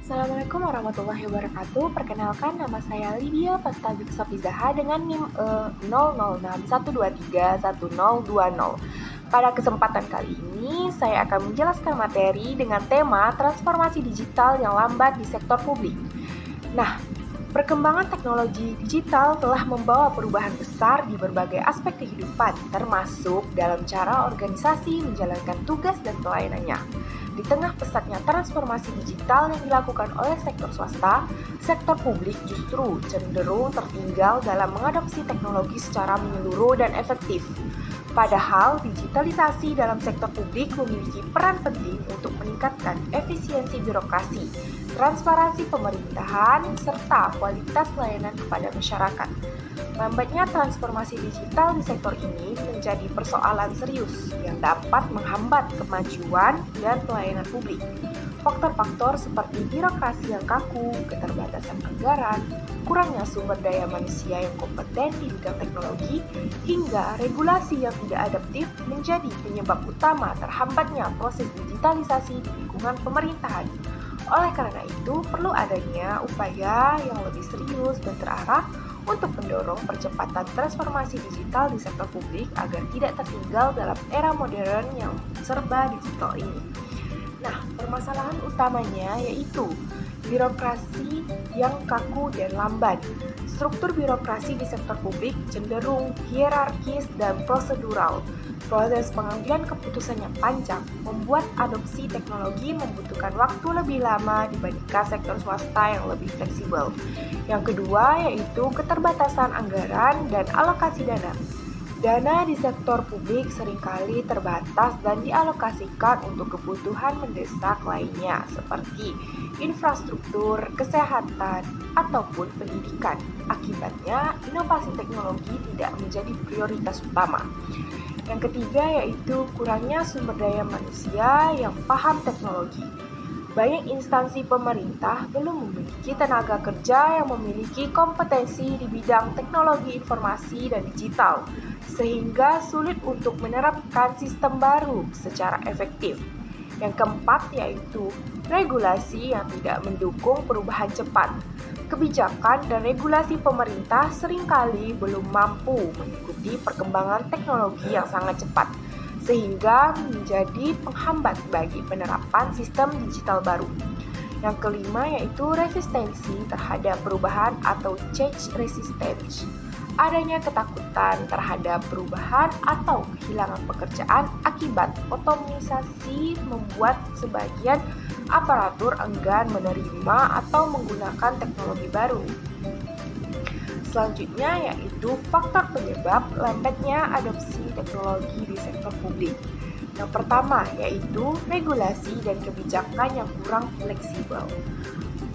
Assalamualaikum warahmatullahi wabarakatuh. Perkenalkan, nama saya Lydia Pastabik Sofizaha dengan NIM 0061231020. Pada kesempatan kali ini, saya akan menjelaskan materi dengan tema transformasi digital yang lambat di sektor publik. Nah, perkembangan teknologi digital telah membawa perubahan besar di berbagai aspek kehidupan, termasuk dalam cara organisasi menjalankan tugas dan pelayanannya. Di tengah pesatnya transformasi digital yang dilakukan oleh sektor swasta, sektor publik justru cenderung tertinggal dalam mengadopsi teknologi secara menyeluruh dan efektif. Padahal digitalisasi dalam sektor publik memiliki peran penting untuk meningkatkan efisiensi birokrasi, transparansi pemerintahan, serta kualitas layanan kepada masyarakat. Lambatnya transformasi digital di sektor ini menjadi persoalan serius yang dapat menghambat kemajuan dan pelayanan publik. Faktor-faktor seperti birokrasi yang kaku, keterbatasan anggaran, kurangnya sumber daya manusia yang kompeten di bidang teknologi, hingga regulasi yang tidak adaptif menjadi penyebab utama terhambatnya proses digitalisasi di lingkungan pemerintahan. Oleh karena itu, perlu adanya upaya yang lebih serius dan terarah untuk mendorong percepatan transformasi digital di sektor publik agar tidak tertinggal dalam era modern yang serba digital ini. Nah, permasalahan utamanya yaitu birokrasi yang kaku dan lambat. Struktur birokrasi di sektor publik cenderung hierarkis dan prosedural. Proses pengambilan keputusan yang panjang membuat adopsi teknologi membutuhkan waktu lebih lama dibandingkan sektor swasta yang lebih fleksibel. Yang kedua yaitu keterbatasan anggaran dan alokasi dana. Dana di sektor publik seringkali terbatas dan dialokasikan untuk kebutuhan mendesak lainnya seperti infrastruktur, kesehatan, ataupun pendidikan. Akibatnya, inovasi teknologi tidak menjadi prioritas utama. Yang ketiga yaitu kurangnya sumber daya manusia yang paham teknologi. Banyak instansi pemerintah belum memiliki tenaga kerja yang memiliki kompetensi di bidang teknologi informasi dan digital, sehingga sulit untuk menerapkan sistem baru secara efektif. Yang keempat yaitu regulasi yang tidak mendukung perubahan cepat. Kebijakan dan regulasi pemerintah seringkali belum mampu mengikuti perkembangan teknologi yang sangat cepat, sehingga menjadi penghambat bagi penerapan sistem digital baru. Yang kelima yaitu resistensi terhadap perubahan atau change resistance. Adanya ketakutan terhadap perubahan atau kehilangan pekerjaan akibat otomatisasi membuat sebagian aparatur enggan menerima atau menggunakan teknologi baru. Selanjutnya yaitu faktor penyebab lambatnya adopsi teknologi di sektor publik. Yang pertama yaitu regulasi dan kebijakan yang kurang fleksibel.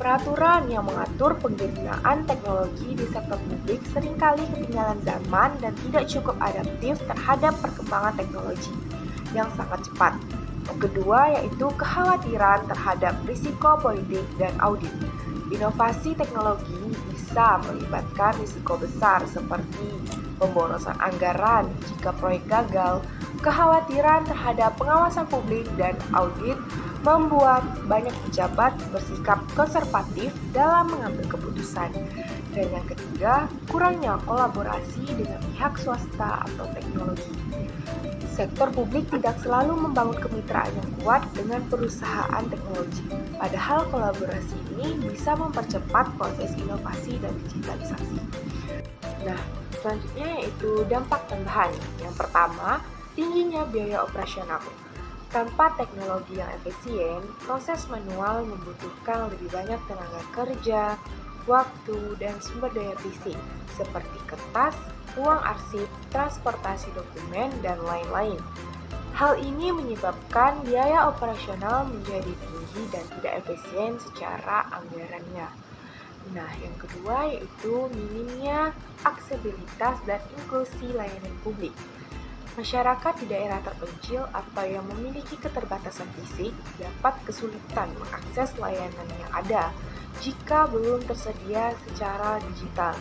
Peraturan yang mengatur penggunaan teknologi di sektor publik seringkali ketinggalan zaman dan tidak cukup adaptif terhadap perkembangan teknologi yang sangat cepat. Yang kedua yaitu kekhawatiran terhadap risiko politik dan audit. Inovasi teknologi bisa melibatkan risiko besar seperti pemborosan anggaran jika proyek gagal. Kekhawatiran terhadap pengawasan publik dan audit membuat banyak pejabat bersikap konservatif dalam mengambil keputusan. Dan yang ketiga, kurangnya kolaborasi dengan pihak swasta atau teknologi. Sektor publik tidak selalu membangun kemitraan yang kuat dengan perusahaan teknologi. Padahal kolaborasi ini bisa mempercepat proses inovasi dan digitalisasi. Nah, selanjutnya yaitu dampak tambahan. Yang pertama, tingginya biaya operasional. Tanpa teknologi yang efisien, proses manual membutuhkan lebih banyak tenaga kerja, waktu, dan sumber daya fisik, seperti kertas, ruang arsip, transportasi dokumen, dan lain-lain. Hal ini menyebabkan biaya operasional menjadi tinggi dan tidak efisien secara anggarannya. Nah, yang kedua yaitu minimnya aksesibilitas dan inklusi layanan publik. Masyarakat di daerah terpencil atau yang memiliki keterbatasan fisik dapat kesulitan mengakses layanan yang ada jika belum tersedia secara digital.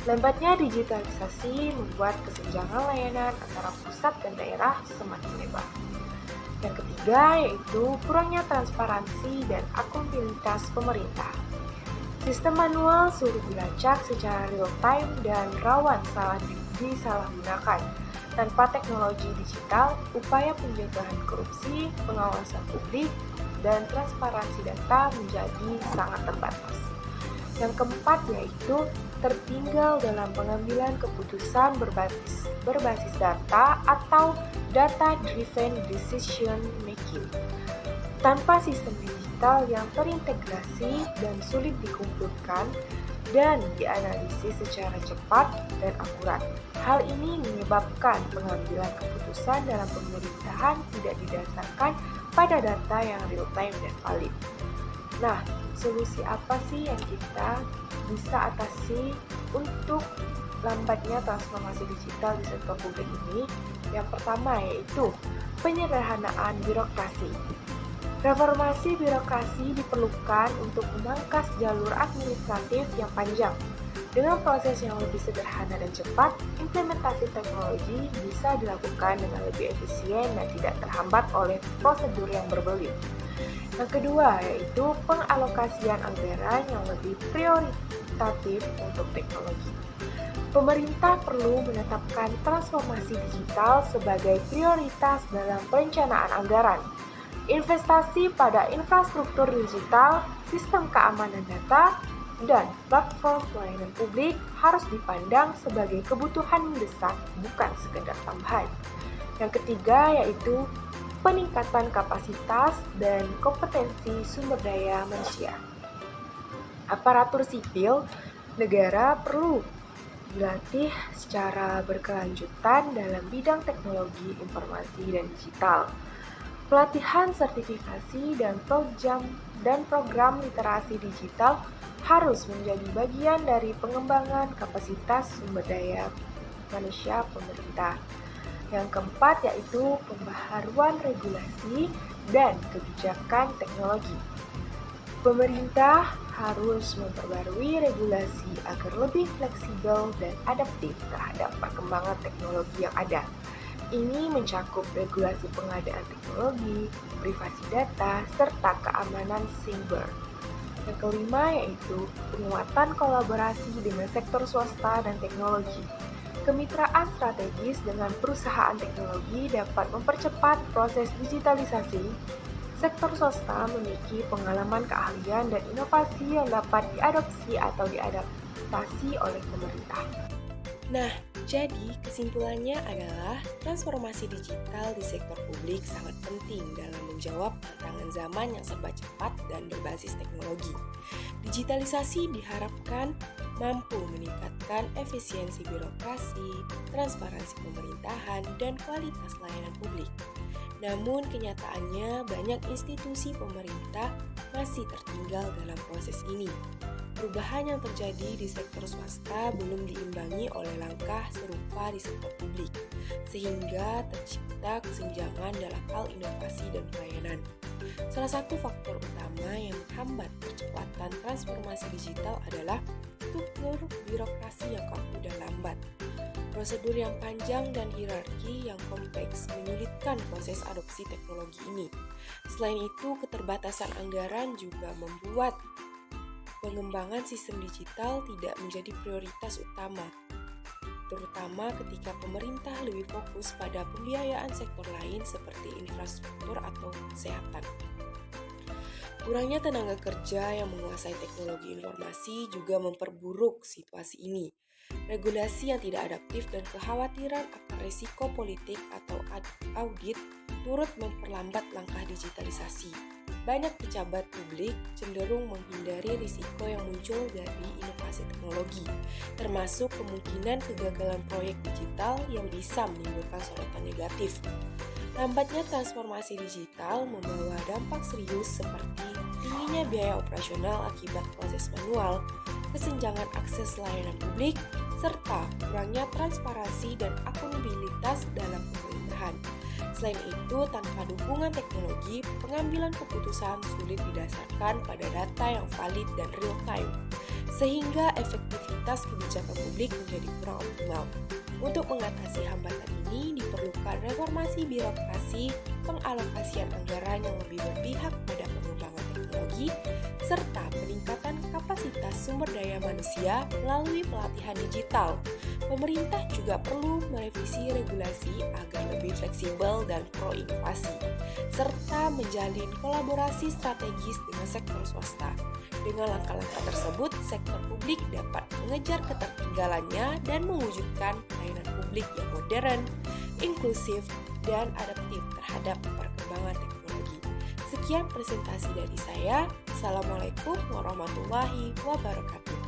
Lambatnya digitalisasi membuat kesenjangan layanan antara pusat dan daerah semakin lebar. Yang ketiga yaitu kurangnya transparansi dan akuntabilitas pemerintah. Sistem manual sulit dilacak secara real time dan rawan disalahgunakan. Tanpa teknologi digital, upaya pencegahan korupsi, pengawasan publik, dan transparansi data menjadi sangat terbatas. Yang keempat yaitu tertinggal dalam pengambilan keputusan berbasis data atau data-driven decision making. Tanpa sistem digital yang terintegrasi dan sulit dikumpulkan dan dianalisis secara cepat dan akurat. Hal ini menyebabkan pengambilan keputusan dalam pemerintahan tidak didasarkan pada data yang real time dan valid. Nah, solusi apa sih yang kita bisa atasi untuk lambatnya transformasi digital di sektor publik ini? Yang pertama yaitu penyederhanaan birokrasi. Reformasi birokrasi diperlukan untuk memangkas jalur administratif yang panjang. Dengan proses yang lebih sederhana dan cepat, implementasi teknologi bisa dilakukan dengan lebih efisien dan tidak terhambat oleh prosedur yang berbelit. Yang kedua yaitu pengalokasian anggaran yang lebih prioritatif untuk teknologi. Pemerintah perlu menetapkan transformasi digital sebagai prioritas dalam perencanaan anggaran. Investasi pada infrastruktur digital, sistem keamanan data, dan platform pelayanan publik harus dipandang sebagai kebutuhan mendesak, bukan sekedar tambahan. Yang ketiga yaitu peningkatan kapasitas dan kompetensi sumber daya manusia. Aparatur sipil negara perlu dilatih secara berkelanjutan dalam bidang teknologi informasi dan digital. Pelatihan sertifikasi dan program literasi digital harus menjadi bagian dari pengembangan kapasitas sumber daya manusia pemerintah. Yang keempat yaitu pembaharuan regulasi dan kebijakan teknologi. Pemerintah harus memperbarui regulasi agar lebih fleksibel dan adaptif terhadap perkembangan teknologi yang ada. Ini mencakup regulasi pengadaan teknologi, privasi data, serta keamanan siber. Yang kelima yaitu penguatan kolaborasi dengan sektor swasta dan teknologi. Kemitraan strategis dengan perusahaan teknologi dapat mempercepat proses digitalisasi. Sektor swasta memiliki pengalaman keahlian dan inovasi yang dapat diadopsi atau diadaptasi oleh pemerintah. Nah, jadi kesimpulannya adalah transformasi digital di sektor publik sangat penting dalam menjawab tantangan zaman yang serba cepat dan berbasis teknologi. Digitalisasi diharapkan mampu meningkatkan efisiensi birokrasi, transparansi pemerintahan, dan kualitas layanan publik. Namun kenyataannya banyak institusi pemerintah masih tertinggal dalam proses ini. Perubahan yang terjadi di sektor swasta belum diimbangi oleh langkah serupa di sektor publik, sehingga tercipta kesenjangan dalam hal inovasi dan pelayanan. Salah satu faktor utama yang menghambat percepatan transformasi digital adalah struktur birokrasi yang kaku dan lambat. Prosedur yang panjang dan hierarki yang kompleks menyulitkan proses adopsi teknologi ini. Selain itu, keterbatasan anggaran juga membuat pengembangan sistem digital tidak menjadi prioritas utama, terutama ketika pemerintah lebih fokus pada pembiayaan sektor lain seperti infrastruktur atau kesehatan. Kurangnya tenaga kerja yang menguasai teknologi informasi juga memperburuk situasi ini. Regulasi yang tidak adaptif dan kekhawatiran akan risiko politik atau audit turut memperlambat langkah digitalisasi. Banyak pejabat publik cenderung menghindari risiko yang muncul dari inovasi teknologi, termasuk kemungkinan kegagalan proyek digital yang bisa menimbulkan sorotan negatif. Lambatnya transformasi digital membawa dampak serius seperti tingginya biaya operasional akibat proses manual, kesenjangan akses layanan publik, serta kurangnya transparansi dan akuntabilitas dalam pemerintahan. Selain itu, tanpa dukungan teknologi, pengambilan keputusan sulit didasarkan pada data yang valid dan real time, sehingga efektivitas kebijakan publik menjadi kurang optimal. Untuk mengatasi hambatan ini diperlukan reformasi birokrasi, pengalokasian anggaran yang lebih berpihak pada pengembangan teknologi, serta peningkatan kapasitas sumber daya manusia melalui pelatihan digital. Pemerintah juga perlu merevisi regulasi agar lebih fleksibel dan pro-inovasi, serta menjalin kolaborasi strategis dengan sektor swasta. Dengan langkah-langkah tersebut, sektor publik dapat mengejar ketertinggalannya dan mewujudkan pelayanan publik yang modern, inklusif, dan adaptif terhadap perkembangan teknologi. Sekian presentasi dari saya. Assalamualaikum warahmatullahi wabarakatuh.